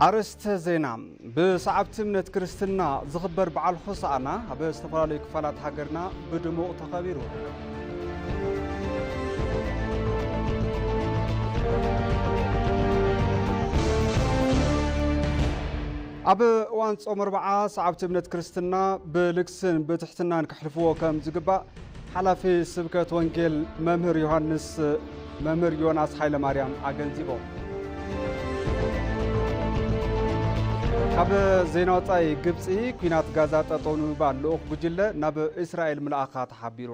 አርስተ ዜና ብሰዓብቲ እምነት ክርስትና ዝኽበር በዓል ሆሳዕና ኣብ ዝተፈላለዩ ክፋላት ሃገርና ብድሙቕ ተኸቢሩ። ኣብ እዋን ጾም ኣርብዓ ሰዓብቲ እምነት ክርስትና ብልግስን ብትሕትናን ክሕልፍዎ ከም ዝግባእ ሓላፊ ስብከት ወንጌል መምህር ዮናስ ሃይለማርያም ኣገንዚቦም። ካብ ዜና ወፃኢ ግብፂ ኩናት ጋዛ ጠጠው ንምባል ልኡኽ ጉጅለ ናብ እስራኤል ምልኣኻ ተሓቢሩ።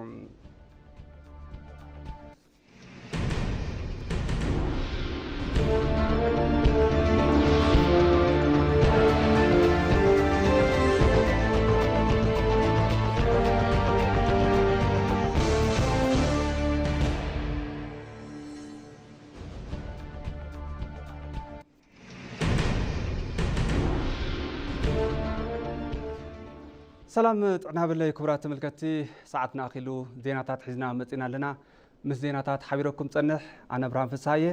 ሰላም ጥዕና ብለይ ክቡራት ተመልከቲ ሰዓትና ኣኺሉ ዜናታት ሒዝና መፂና ኣለና ምስ ዜናታት ሓቢረኩም ፀንሕ ኣነ ብርሃን ፍስሃየ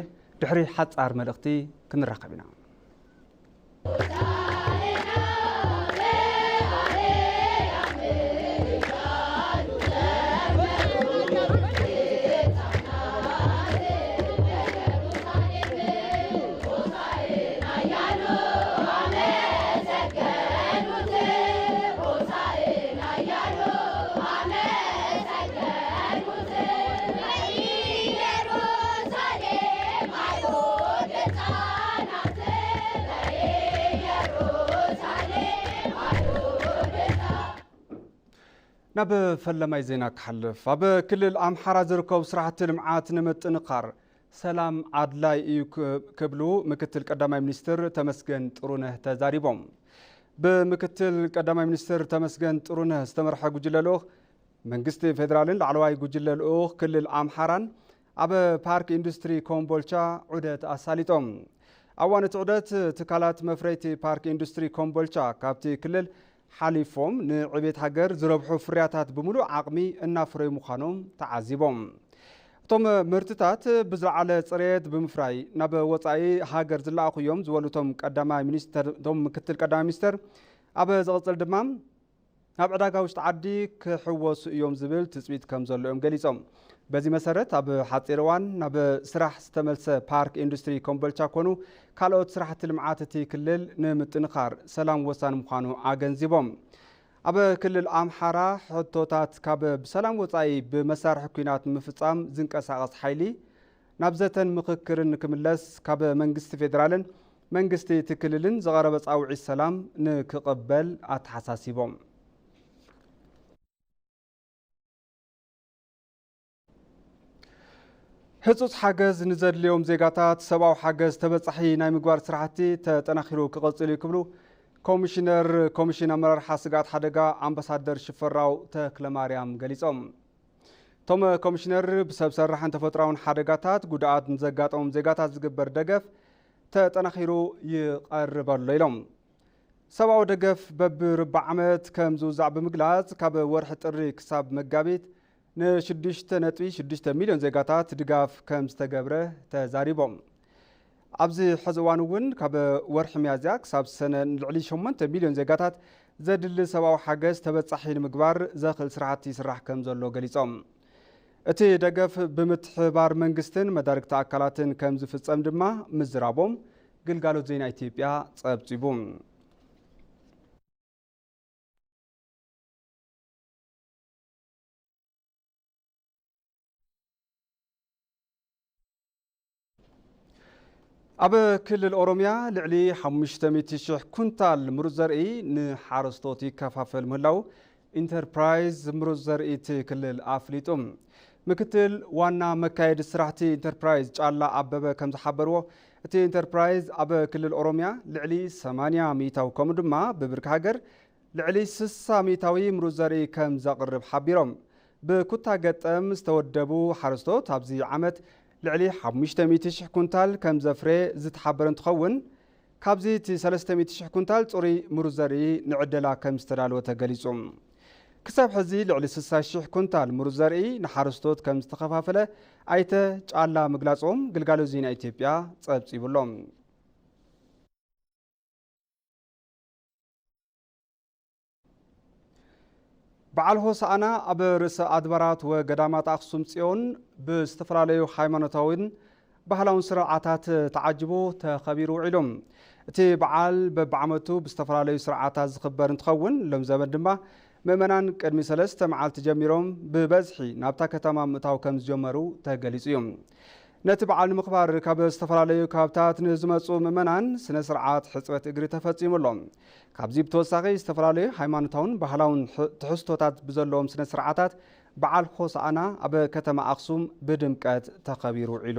ድሕሪ ሓፃር መልእኽቲ ክንራኸብ ኢና። ናብ ፈለማይ ዜና ክሓልፍ ኣብ ክልል ኣምሓራ ዝርከቡ ስራሕቲ ልምዓት ንምጥንኻር ሰላም ኣድላይ እዩ ክብሉ ምክትል ቀዳማይ ሚኒስትር ተመስገን ጥሩነህ ተዛሪቦም። ብምክትል ቀዳማይ ሚኒስትር ተመስገን ጥሩነህ ዝተመርሐ ጉጅለ ልኡኽ መንግስቲ ፌደራልን ላዕለዋይ ጉጅለ ልኡኽ ክልል ኣምሓራን ኣብ ፓርክ ኢንዱስትሪ ኮምቦልቻ ዑደት ኣሳሊጦም። ኣብ እዋን እቲ ዑደት ትካላት መፍረይቲ ፓርክ ኢንዱስትሪ ኮምቦልቻ ካብቲ ክልል ሓሊፎም ንዕቤት ሃገር ዝረብሑ ፍርያታት ብምሉእ ዓቕሚ እናፍረዩ ምዃኖም ተዓዚቦም። እቶም ምህርትታት ብዝለዓለ ፅሬት ብምፍራይ ናብ ወፃኢ ሃገር ዝለኣኹ እዮም ዝበሉ እቶም ምክትል ቀዳማይ ሚኒስተር ኣብ ዝቕፅል ድማ ናብ ዕዳጋ ውሽጢ ዓዲ ክሕወሱ እዮም ዝብል ትፅቢት ከም ዘሎ እዮም ገሊፆም። በዚ መሰረት ኣብ ሓፂር እዋን ናብ ስራሕ ዝተመልሰ ፓርክ ኢንዱስትሪ ኮምቦልቻ ኮኑ ካልኦት ስራሕቲ ልምዓት እቲ ክልል ንምጥንኻር ሰላም ወሳኒ ምዃኑ ኣገንዚቦም። ኣብ ክልል ኣምሓራ ሕቶታት ካብ ብሰላም ወፃኢ ብመሳርሒ ኩናት ምፍፃም ዝንቀሳቐስ ሓይሊ ናብ ዘተን ምክክርን ክምለስ ካብ መንግስቲ ፌደራልን መንግስቲ እቲ ክልልን ዝቐረበ ፃውዒት ሰላም ንክቕበል ኣተሓሳሲቦም። ህፁፅ ሓገዝ ንዘድልዮም ዜጋታት ሰብኣዊ ሓገዝ ተበፃሒ ናይ ምግባር ስራሕቲ ተጠናኺሩ ክቐፅል እዩ ክብሉ ኮሚሽን ኣመራርሓ ስጋኣት ሓደጋ ኣምባሳደር ሽፈራው ተክለማርያም ገሊፆም። እቶም ኮሚሽነር ብሰብ ሰራሕን ተፈጥሮኣውን ሓደጋታት ጉድኣት ንዘጋጠሞም ዜጋታት ዝግበር ደገፍ ተጠናኺሩ ይቐርበሎ ኢሎም። ሰብኣዊ ደገፍ በብርባዕ ዓመት ከም ዝውዛዕ ብምግላፅ ካብ ወርሒ ጥሪ ክሳብ መጋቢት ን6.6 ሚልዮን ዜጋታት ድጋፍ ከም ዝተገብረ ተዛሪቦም። ኣብዚ ሕዚ እዋን እውን ካብ ወርሒ ሚያዝያ ክሳብ ሰነ ልዕሊ 8 ሚልዮን ዜጋታት ዘድሊ ሰብኣዊ ሓገዝ ተበፃሒ ንምግባር ዘኽእል ስራሕቲ ይስራሕ ከም ዘሎ ገሊፆም። እቲ ደገፍ ብምትሕባር መንግስትን መዳርግቲ ኣካላትን ከም ዝፍፀም ድማ ምዝራቦም ግልጋሎት ዜና ኢትዮጵያ ፀብፂቡ። ኣብ ክልል ኦሮሚያ ልዕሊ 500,000 ኩንታል ምሩፅ ዘርኢ ንሓረስቶት ይከፋፈል ምህላው ኢንተርፕራይዝ ምሩፅ ዘርኢ እቲ ክልል ኣፍሊጡ። ምክትል ዋና መካየዲ ስራሕቲ ኢንተርፕራይዝ ጫላ ኣበበ ከም ዝሓበርዎ እቲ ኢንተርፕራይዝ ኣብ ክልል ኦሮሚያ ልዕሊ 80 ሚእታዊ ከምኡ ድማ ብብርኪ ሃገር ልዕሊ 60 ሚእታዊ ምሩፅ ዘርኢ ከም ዘቕርብ ሓቢሮም። ብኩታ ገጠም ዝተወደቡ ሓረስቶት ኣብዚ ዓመት ልዕሊ 500,000 ኩንታል ከም ዘፍረ ዝተሓበረ እንትኸውን ካብዚ እቲ 300,000 ኩንታል ፅሩይ ምሩፅ ዘርኢ ንዕደላ ከም ዝተዳለወ ተገሊጹ። ክሳብ ሕዚ ልዕሊ 60,000 ኩንታል ምሩፅ ዘርኢ ንሓረስቶት ከም ዝተኸፋፈለ ኣይተ ጫላ ምግላጾም ግልጋሎት ዜና ኢትዮጵያ ጸብጺብሎም። በዓል ሆሳዕና ኣብ ርእሰ ኣድባራት ወገዳማት ኣክሱም ጽዮን ብዝተፈላለዩ ሃይማኖታውን ባህላውን ስርዓታት ተዓጅቦ ተኸቢሩ ውዒሎም። እቲ በዓል በብዓመቱ ብዝተፈላለዩ ስርዓታት ዝኽበር እንትኸውን ሎም ዘመን ድማ ምእመናን ቅድሚ 3 መዓልቲ ጀሚሮም ብበዝሒ ናብታ ከተማ ምእታው ከም ዝጀመሩ ተገሊጹ እዩ። ነቲ በዓል ንምኽባር ካብ ዝተፈላለዩ ከባብታት ንዝመፁ ምእመናን ስነ ስርዓት ሕፅበት እግሪ ተፈጺሙሎም። ካብዚ ብተወሳኺ ዝተፈላለዩ ሃይማኖታውን ባህላውን ትሕዝቶታት ብዘለዎም ስነ ስርዓታት በዓል ሆሳዕና ኣብ ከተማ ኣክሱም ብድምቀት ተኸቢሩ ውዒሉ።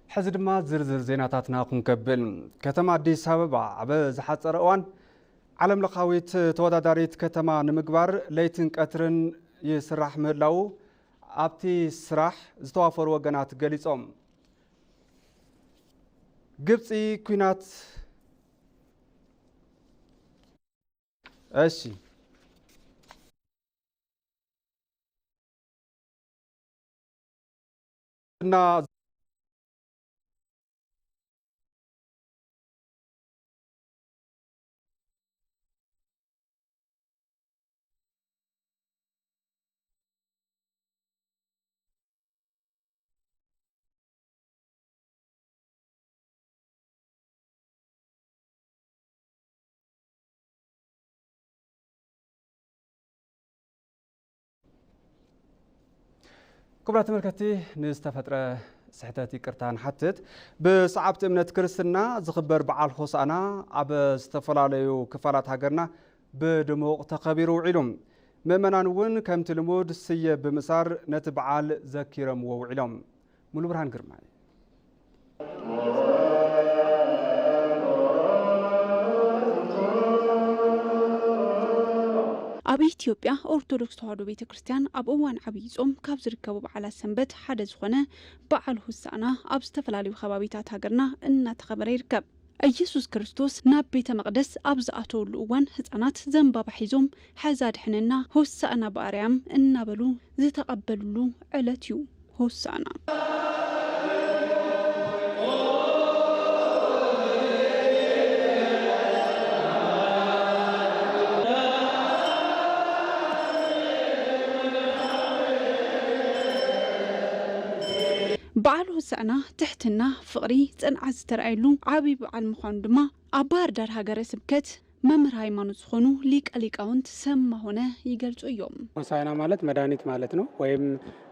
ሕዚ ድማ ዝርዝር ዜናታትና ክንከብል ከተማ አዲስ አበባ ኣብ ዝሓፀረ እዋን ዓለም ለኻዊት ተወዳዳሪት ከተማ ንምግባር ለይትን ቀትርን ይስራሕ ምህላው ኣብቲ ስራሕ ዝተዋፈሩ ወገናት ገሊጾም። ግብፂ ኩናት እና كبرات مركتي نستفترة سحتاتي كرتان حتت بصعبت امنت كريستنا زخبر بعال ሆሳዕና ኣብ ዝተፈላለዩ ክፋላት ሃገርና ብድሙቕ ተኸቢሩ ውዒሎም ምእመናን እውን ከምቲ ልሙድ ስየ ብምሳር ነቲ በዓል ዘኪሮምዎ ውዒሎም። ሙሉ ብርሃን ግርማይ ኣብ ኢትዮጵያ ኦርቶዶክስ ተዋህዶ ቤተ ክርስቲያን ኣብ እዋን ዓብይ ጾም ካብ ዝርከቡ በዓላት ሰንበት ሓደ ዝኾነ በዓል ሆሳዕና ኣብ ዝተፈላለዩ ከባቢታት ሃገርና እናተኸበረ ይርከብ። ኢየሱስ ክርስቶስ ናብ ቤተ መቅደስ ኣብ ዝኣተወሉ እዋን ህፃናት ዘንባባ ሒዞም ሕዛ ድሕንና ሆሳዕና በኣርያም እናበሉ ዝተቐበልሉ ዕለት እዩ ሆሳዕና። በዓል ሆሳዕና ትሕትና ፍቕሪ ጽንዓት ዝተረኣየሉ ዓብይ በዓል ምዃኑ ድማ ኣብ ባህር ዳር ሃገረ ስብከት መምህር ሃይማኖት ዝኾኑ ሊቃውንት ሰማሆነ ይገልጹ እዮም። ሆሳዕና ማለት መድኃኒት ማለት ነው ወይም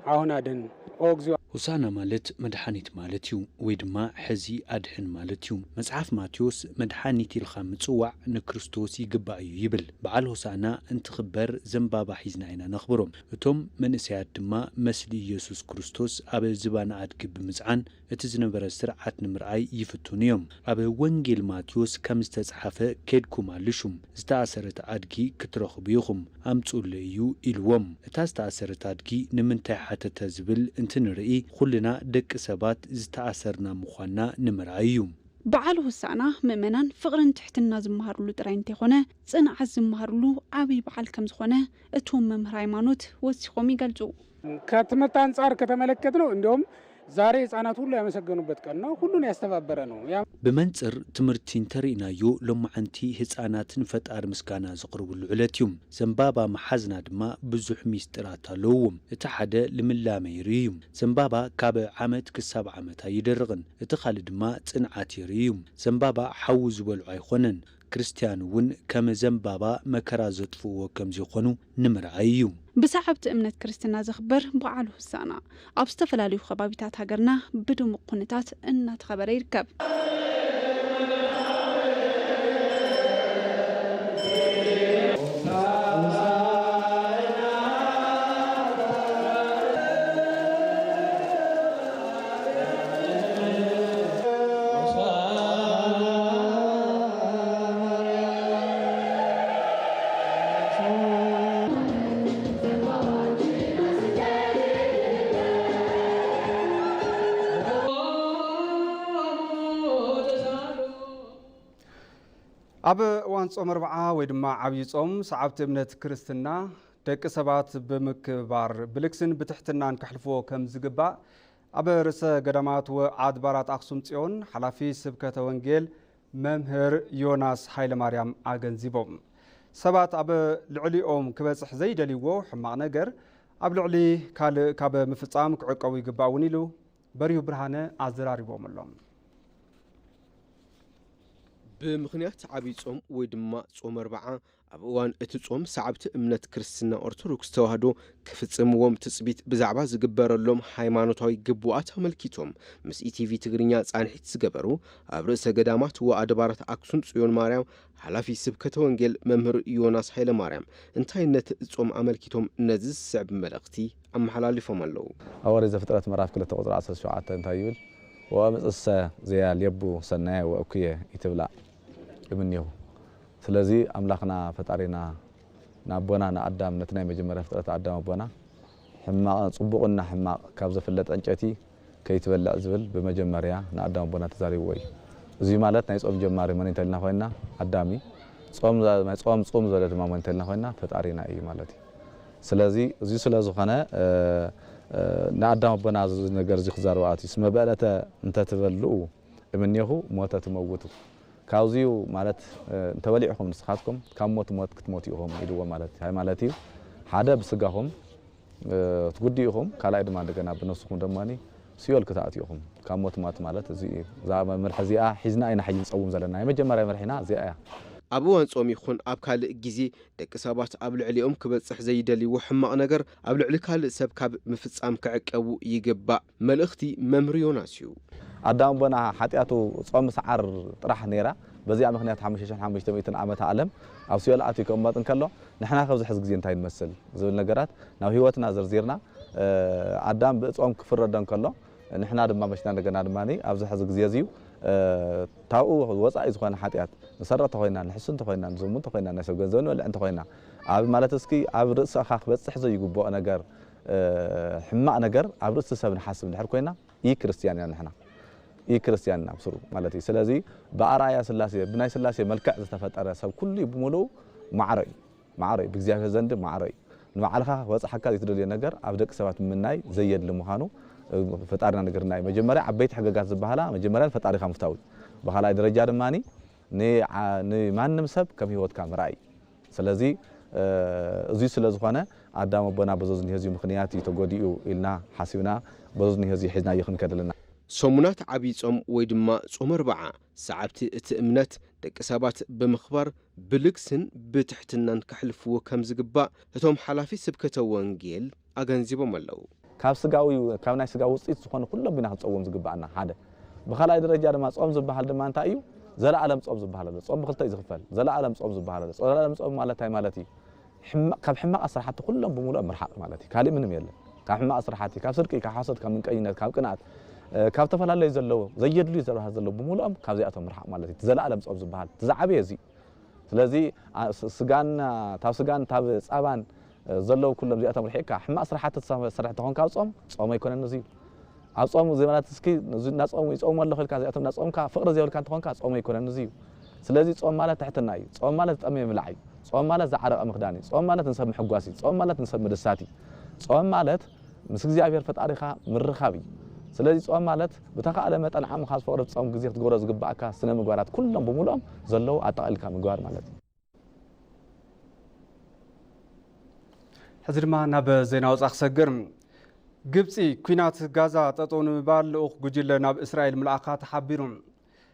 አሁን አድን ኦግዚኦ ሆሳዕና ማለት መድኃኒት ማለት እዩ ወይ ድማ ሕዚ ኣድሕን ማለት እዩ። መጽሓፍ ማቴዎስ መድኃኒት ኢልኻ ምጽዋዕ ንክርስቶስ ይግባእ እዩ ይብል። በዓል ሆሳዕና እንትኽበር ዘንባባ ሒዝና ኢና ነኽብሮም። እቶም መንእሰያት ድማ መስሊ ኢየሱስ ክርስቶስ ኣብ ዝባና ኣድጊ ብምጽዓን እቲ ዝነበረ ስርዓት ንምርኣይ ይፍቱን እዮም። ኣብ ወንጌል ማቴዎስ ከም ዝተጻሓፈ ከድኩም ኣልሹም ዝተኣሰረት ኣድጊ ክትረኽቡ ኢኹም ኣምጹለ እዩ ኢልዎም። እታ ዝተኣሰረት ኣድጊ ንምንታይ ሓተተ ዝብል እንትንርኢ ኩልና ደቂ ሰባት ዝተኣሰርና ምዃንና ንምርኣይ እዩ። በዓል ሆሳዕና ምእመናን ፍቕርን ትሕትና ዝመሃሩሉ ጥራይ እንተይኮነ ጽንዓት ዝመሃሩሉ ዓብይ በዓል ከም ዝኾነ እቶም መምህር ሃይማኖት ወሲኾም ይገልጹ። ከትምህርት አንጻር ከተመለከት ነው እንዲሁም ዛሬ ህፃናት ሁሉ ያመሰገኑበት ቀን ነው። ሁሉን ያስተባበረ ነው። ብመንጽር ትምህርቲ እንተሪእናዮ ሎማዓንቲ ህፃናትን ፈጣሪ ምስጋና ዘቕርብሉ ዕለት እዩ። ዘንባባ መሓዝና ድማ ብዙሕ ሚስጥራት ኣለዎም። እቲ ሓደ ልምላመ ይርኢ እዩ። ዘንባባ ካብ ዓመት ክሳብ ዓመት ኣይደርቕን። እቲ ካልእ ድማ ጽንዓት ይርኢ እዩ። ዘንባባ ሓዊ ዝበልዑ ኣይኮነን። ክርስቲያን እውን ከም ዘንባባ መከራ ዘጥፍዎ ከም ዝኾኑ ንምርኣይ እዩ። ብሰዓብቲ እምነት ክርስትና ዝኽበር በዓል ሆሳዕና ኣብ ዝተፈላለዩ ከባቢታት ሃገርና ብድሙቕ ኩነታት እናተኸበረ ይርከብ። ኣብ እዋን ጾም 40 ወይ ድማ ዓብይ ጾም ሰዓብቲ እምነት ክርስትና ደቂ ሰባት ብምክባር ብልክስን ብትሕትናን ክሕልፍዎ ከም ዝግባእ ኣብ ርእሰ ገዳማት ወኣድባራት ኣክሱም ጽዮን ሓላፊ ስብከተ ወንጌል መምህር ዮናስ ሃይለማርያም ኣገንዚቦም ሰባት ኣብ ልዕሊኦም ክበጽሕ ዘይደልይዎ ሕማቕ ነገር ኣብ ልዕሊ ካልእ ካብ ምፍጻም ክዕቀቡ ይግባእውን ኢሉ በሪሁ ብርሃነ ኣዘራሪቦም ኣሎም። ብምኽንያት ዓብይ ጾም ወይ ድማ ጾም 40 ኣብ እዋን እቲ ጾም ሰዓብቲ እምነት ክርስትና ኦርቶዶክስ ተዋህዶ ክፍጽምዎም ትጽቢት ብዛዕባ ዝግበረሎም ሃይማኖታዊ ግቡኣት ኣመልኪቶም ምስ ኢቲቪ ትግርኛ ጻንሒት ዝገበሩ ኣብ ርእሰ ገዳማት ወኣድባራት ኣክሱም ጽዮን ማርያም ሓላፊ ስብከተ ወንጌል መምህር ዮናስ ሃይለማርያም እንታይ ነቲ ጾም ኣመልኪቶም ነዚ ዝስዕብ መልእኽቲ ኣመሓላሊፎም ኣለዉ። ኣብ ወሬ ዘፍጥረት ምዕራፍ 2 ቁጥሪ 17 እንታይ ይብል? ወአምጽሰ ዘያልየቡ ሰናየ ወእኩየ ይትብላዕ እምኔሁ። ስለዚ ኣምላኽና ፈጣሪና ንኣቦና ንኣዳም ነቲ ናይ መጀመርያ ፍጥረት ኣዳም ኣቦና ሕማቕ ጽቡቕና ሕማቕ ካብ ዘፍለጥ ዕንጨይቲ ከይትበልዕ ዝብል ብመጀመርያ ንኣዳም ኣቦና ተዛሪብዎ እዩ። እዚ ማለት ናይ ጾም ጀማሪ መን እንተልና ኮይና ኣዳሚ ጾም ዘለ ድማ መን እንተልና ኮይና ፈጣሪና እዩ ማለት እዩ። ስለዚ እዚ ስለ ዝኾነ ንኣዳም ኣቦና ነገር እዚ ክዛረባኣት እዩ። ስመ በዕለተ እንተትበልዑ እምኔሁ ሞተ ትመውቱ ካብዚኡ ማለት እንተበሊዕኹም ንስኻትኩም ካብ ሞት ክትሞቱ ኢኹም ኢልዎ ማለት እዩ። ማለት እዩ ሓደ ብስጋኹም ትጉዲኢኹም ካልኣይ ድማ እንደገና ብነፍስኹም ደማኒ ሲኦል ክትኣትዩ ኢኹም ካብ ሞት ማለት እዚ እዛ መርሒ እዚኣ ሒዝና ኢና ሕጂ ንፀውም ዘለና የመጀመርያ መርሒና እዚኣ እያ። ኣብ እዋን ጾም ይኹን ኣብ ካልእ ግዜ ደቂ ሰባት ኣብ ልዕሊኦም ክበጽሕ ዘይደልይዎ ሕማቕ ነገር ኣብ ልዕሊ ካልእ ሰብ ካብ ምፍጻም ክዕቀቡ ይግባእ መልእኽቲ መምህር ዮናስ እዩ። ኣዳም ኣቦና ሓጢኣቱ ጾም ሰዓር ጥራሕ ነይራ በዚኣ ምክንያት 5500 ዓመት ዓለም ኣብ ሲኦል ኣትዩ ክቕመጥ እንከሎ ንሕና ካብዚ ሕዚ ግዜ እንታይ ንመስል ዝብል ነገራት ናብ ህይወትና ዘርዚርና ኣዳም ብጾም ክፍረዶ እንከሎ ንሕና ድማ መሽና እንደገና ድማኒ ኣብዚ ሕዚ ግዜ እዚዩ ታብኡ ወፃኢ ዝኾነ ሓጢኣት ንሰረቕተ ኮይና ንሕሱ እንተኮይና ንዝሙ እንተኮይና ናይ ሰብ ገንዘብ ንበልዕ እንተኮይና ኣብ ማለት እስኪ ኣብ ርእስኻ ክበጽሕ ዘይግብኦ ነገር ሕማቕ ነገር ኣብ ርእሲ ሰብ ንሓስብ እንድሕር ኮይና ይ ክርስቲያን ኢና ንሕና ይ ክርስቲያን ኢና ብስሩ ማለት እዩ። ስለዚ ብኣርኣያ ስላሴ ብናይ ስላሴ መልክዕ ዝተፈጠረ ሰብ ኩሉ ብምሉኡ ማዕረ እዩ ብእግዚአብሔር ዘንዲ ማዕረ እዩ። ንባዕልኻ ወፅሓካ ዘይትደልዮ ነገር ኣብ ደቂ ሰባት ምናይ ዘየድሊ ምዃኑ ፈጣሪና ነገርና እዩ። መጀመርያ ዓበይቲ ሕገጋት ዝበሃላ መጀመርያ ፈጣሪኻ ምፍታዊ ብኻልኣይ ደረጃ ድማኒ ንማንም ሰብ ከም ሂወትካ ምርኣይ። ስለዚ እዚ ስለ ዝኾነ ኣዳም ኣቦና በዞ ዝኒሄ እዚኡ ምክንያት እዩ ተጎዲኡ ኢልና ሓሲብና በዞ ዝኒሄ እዚኡ ሒዝና ይኽንከድ ኣለና። ሰሙናት ዓብይ ጾም ወይ ድማ ጾም 40 ሰዓብቲ እቲ እምነት ደቂ ሰባት ብምኽባር ብልግስን ብትሕትናን ክሕልፍዎ ከም ዝግባእ እቶም ሓላፊ ስብከተ ወንጌል ኣገንዚቦም ኣለዉ። ካብ ናይ ስጋ ውፅኢት ዝኾነ ኩሎም ኢና ክንፀውም ዝግባአና ሓደ። ብኻልኣይ ደረጃ ድማ ጾም ዝበሃል ድማ እንታይ እዩ? ዘለዓለም ጾም ዝበሃል ኣሎ። ጾም ብክልተ እዩ ዝኽፈል። ዘለዓለም ጾም ዝበሃል ኣሎ። ዘለዓለም ጾም ማለት እንታይ ማለት እዩ? ካብ ሕማቕ ስራሕቲ ኩሎም ብምሉእ ምርሓቕ ማለት እዩ። ካልእ ምንም የለን። ካብ ሕማቕ ስራሕቲ ካብ ስርቂ ካብ ሓሶት ካብ ምንቀኝነት ካብ ቅንዓት ካብ ተፈላለዩ ዘለዎ ዘየድልዩ ዘባሃት ዘለዎ ብምሉኦም ካብ ዚኣቶም ምርሓቕ ማለት እዩ። ዘለዓለም ጾም ዝበሃል ዝዓበየ እዚ። ስለዚ ታብ ስጋን ታብ ጸባን ዘለው ኩሎም ዚኣቶም ርሒቕካ ሕማቕ ስራሕቲ ትሰርሕ ተኾንካ ኣብ ጾም ኣይኮነን እዚ ኣብ ጾም ማለት እስኪ ናጾም ይጾም ኣሎ ኺልካ ዚኣቶም ናጾምካ ፍቕሪ ዘይብልካ እንትኾንካ ጾም ኣይኮነን እዚ እዩ። ስለዚ ጾም ማለት ትሕትና እዩ። ጾም ማለት ጠመየ ምልዕ እዩ። ጾም ማለት ዝዓረቐ ምኽዳን እዩ። ጾም ማለት ንሰብ ምሕጓስ እዩ። ጾም ማለት ንሰብ ምድሳት እዩ። ጾም ማለት ምስ እግዚኣብሔር ፈጣሪኻ ምርኻብ እዩ። ስለዚ ጾም ማለት ብተኻእለ መጠን ዓቕምኻ ዝፈቕዶ ጾም ግዜ ክትገብሮ ዝግባእካ ስነ ምግባራት ኩሎም ብምሉኦም ዘለዉ ኣጠቓሊልካ ምግባር ማለት እዩ። ሕዚ ድማ ናብ ዜና ወፃኢ ክሰግር ግብፂ ኩናት ጋዛ ጠጠው ንምባል ልኡኽ ጉጅለ ናብ እስራኤል ምልኣኻ ተሓቢሩ